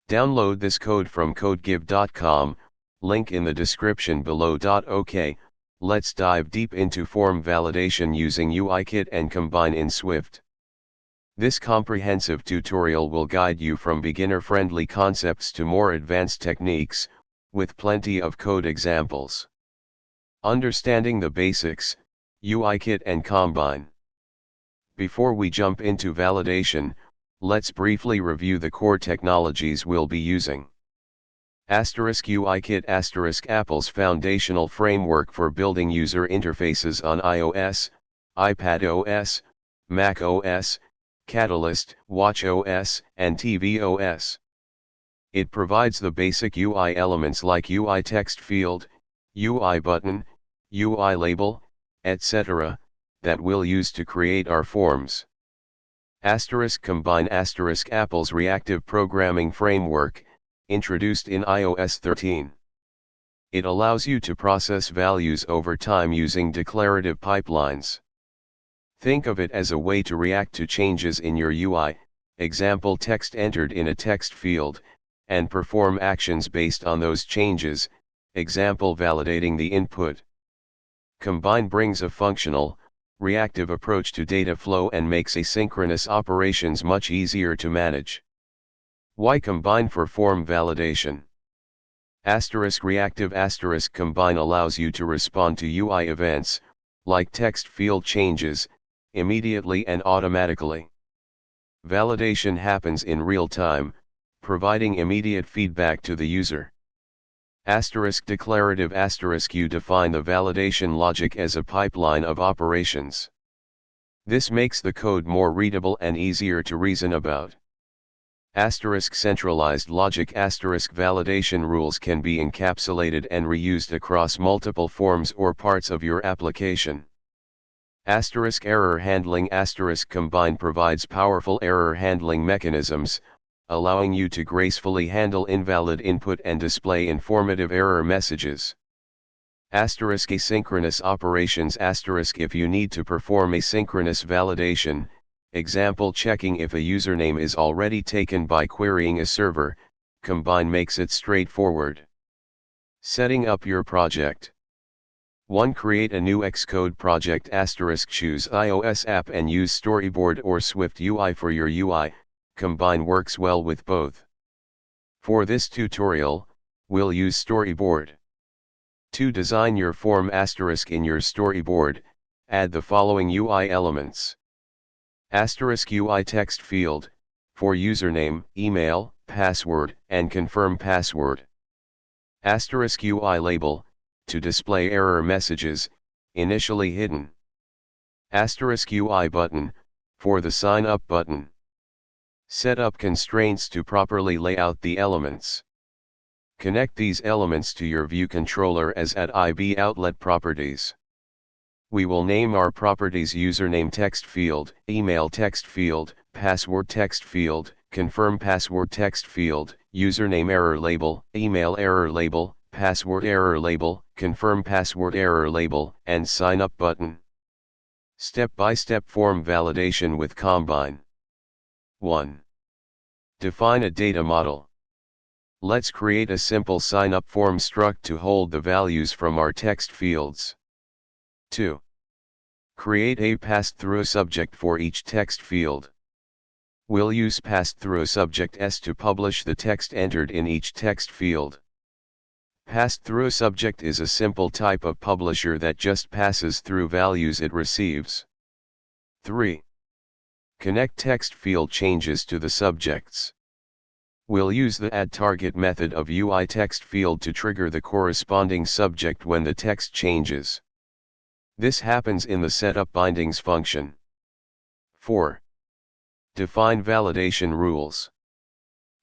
Download this code from codegive.com, link in the description below. OK, let's dive deep into form validation using uikit and combine in Swift. This comprehensive tutorial will guide you from beginner-friendly concepts to more advanced techniques, with plenty of code examples. Understanding the basics, uikit and combine. Before we jump into validation, let's briefly review the core technologies we'll be using. uikit *, Apple's foundational framework for building user interfaces on iOS, iPadOS, macOS, Catalyst, watchos, and tvos. It provides the basic UI elements like uitextfield, uibutton, uilabel, etc., that we'll use to create our forms. Combine Apple's reactive programming framework, introduced in iOS 13. It allows you to process values over time using declarative pipelines. Think of it as a way to react to changes in your UI, example text entered in a text field, and perform actions based on those changes, example validating the input. Combine brings a functional, reactive approach to data flow and makes asynchronous operations much easier to manage. Why combine for form validation? Reactive combine allows you to respond to UI events, like text field changes, immediately and automatically. Validation happens in real time, providing immediate feedback to the user. Declarative you define the validation logic as a pipeline of operations. This makes the code more readable and easier to reason about. Centralized logic validation rules can be encapsulated and reused across multiple forms or parts of your application. Error handling combine provides powerful error handling mechanisms, allowing you to gracefully handle invalid input and display informative error messages. Asynchronous operations if you need to perform asynchronous validation, example checking if a username is already taken by querying a server, combine makes it straightforward. Setting up your project. 1. Create a new Xcode project *, choose iOS app and use Storyboard or Swift UI for your UI, combine works well with both. For this tutorial, we'll use Storyboard. 2. Design your form *, in your Storyboard, add the following UI elements. UI text field, for username, email, password, and confirm password. UI label, to display error messages, initially hidden. UI button, for the sign up button. Set up constraints to properly lay out the elements. Connect these elements to your view controller as @IB_outlet properties. We will name our properties username text field, email text field, password text field, confirm password text field, username error label, email error label, password error label, confirm password error label, and sign up button. Step-by-step form validation with Combine. 1. Define a data model. Let's create a simple sign-up form struct to hold the values from our text fields. 2. Create a pass-through subject for each text field. We'll use pass-through subject s to publish the text entered in each text field. Pass-through subject is a simple type of publisher that just passes through values it receives. 3. Connect text field changes to the subjects. We'll use the addTarget method of uitextfield to trigger the corresponding subject when the text changes. This happens in the setup bindings function. 4. Define validation rules.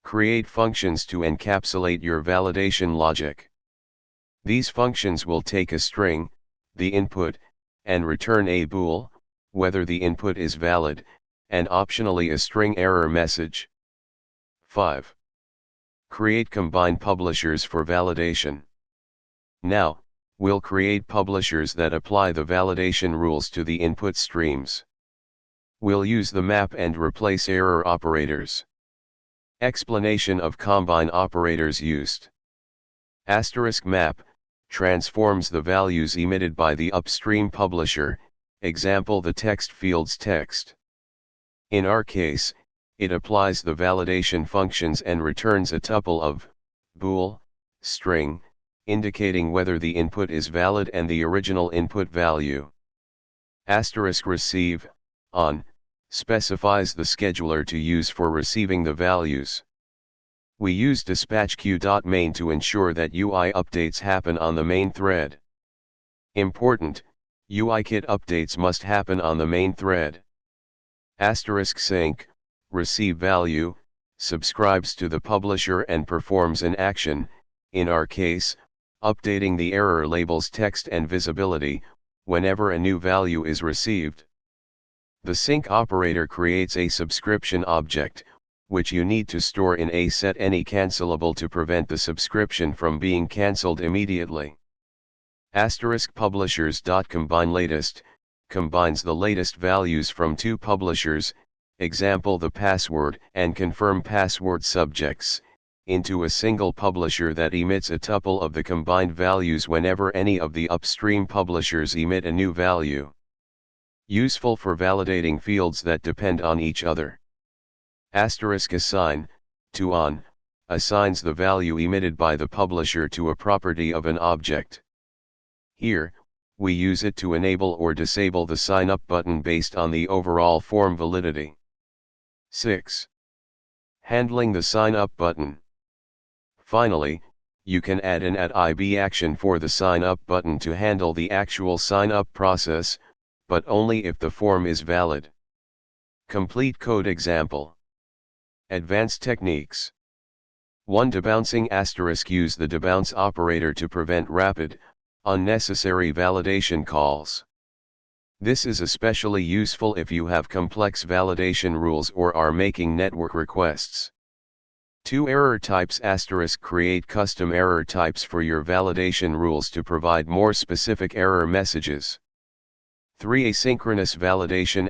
Create functions to encapsulate your validation logic. These functions will take a string, the input, and return a bool, whether the input is valid, and optionally a string error message. 5. Create combine publishers for validation. Now, we'll create publishers that apply the validation rules to the input streams. We'll use the map and replace error operators. Explanation of combine operators used. Asterisk map transforms the values emitted by the upstream publisher, example the text field's text. In our case, it applies the validation functions and returns a tuple of bool, string, indicating whether the input is valid and the original input value. Asterisk receive, on, specifies the scheduler to use for receiving the values. We use dispatch_queue.main to ensure that UI updates happen on the main thread. Important, uikit updates must happen on the main thread. Asterisk sync, receive value, subscribes to the publisher and performs an action, in our case, updating the error label's text and visibility, whenever a new value is received. The sync operator creates a subscription object, which you need to store in a set any cancelable to prevent the subscription from being cancelled immediately. Asterisk publishers.combine latest, combines the latest values from two publishers, example the password and confirm password subjects, into a single publisher that emits a tuple of the combined values whenever any of the upstream publishers emit a new value. Useful for validating fields that depend on each other. Asterisk assign, to on, assigns the value emitted by the publisher to a property of an object. Here, we use it to enable or disable the sign up button based on the overall form validity. 6. Handling the sign up button. Finally, you can add an @ib action for the sign up button to handle the actual sign up process, but only if the form is valid. Complete code example. Advanced techniques. 1. Debouncing *. Use the debounce operator to prevent rapid, unnecessary validation calls. This is especially useful if you have complex validation rules or are making network requests. 2. Error types *. Create custom error types for your validation rules to provide more specific error messages. 3. Asynchronous validation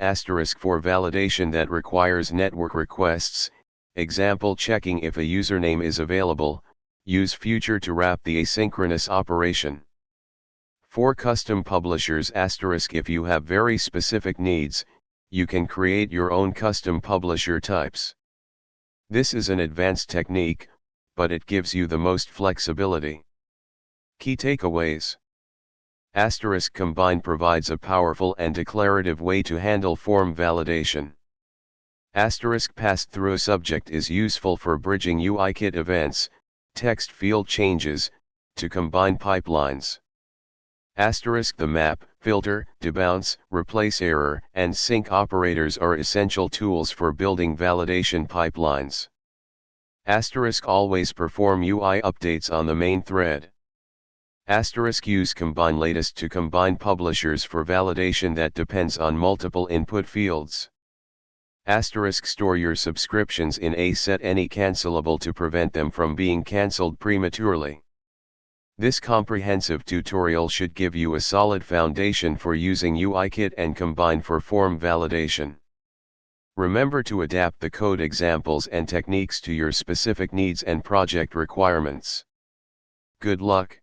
* for validation that requires network requests, example checking if a username is available, use future to wrap the asynchronous operation. 4. Custom publishers * if you have very specific needs, you can create your own custom publisher types. This is an advanced technique, but it gives you the most flexibility. Key takeaways. * combine provides a powerful and declarative way to handle form validation. * pass-through subject is useful for bridging uikit events, text field changes, to combine pipelines. * the map, filter, debounce, replace error, and sync operators are essential tools for building validation pipelines. * always perform UI updates on the main thread. * use combine latest to combine publishers for validation that depends on multiple input fields. * store your subscriptions in a set any cancelable to prevent them from being cancelled prematurely. This comprehensive tutorial should give you a solid foundation for using uikit and combine for form validation. Remember to adapt the code examples and techniques to your specific needs and project requirements. Good luck.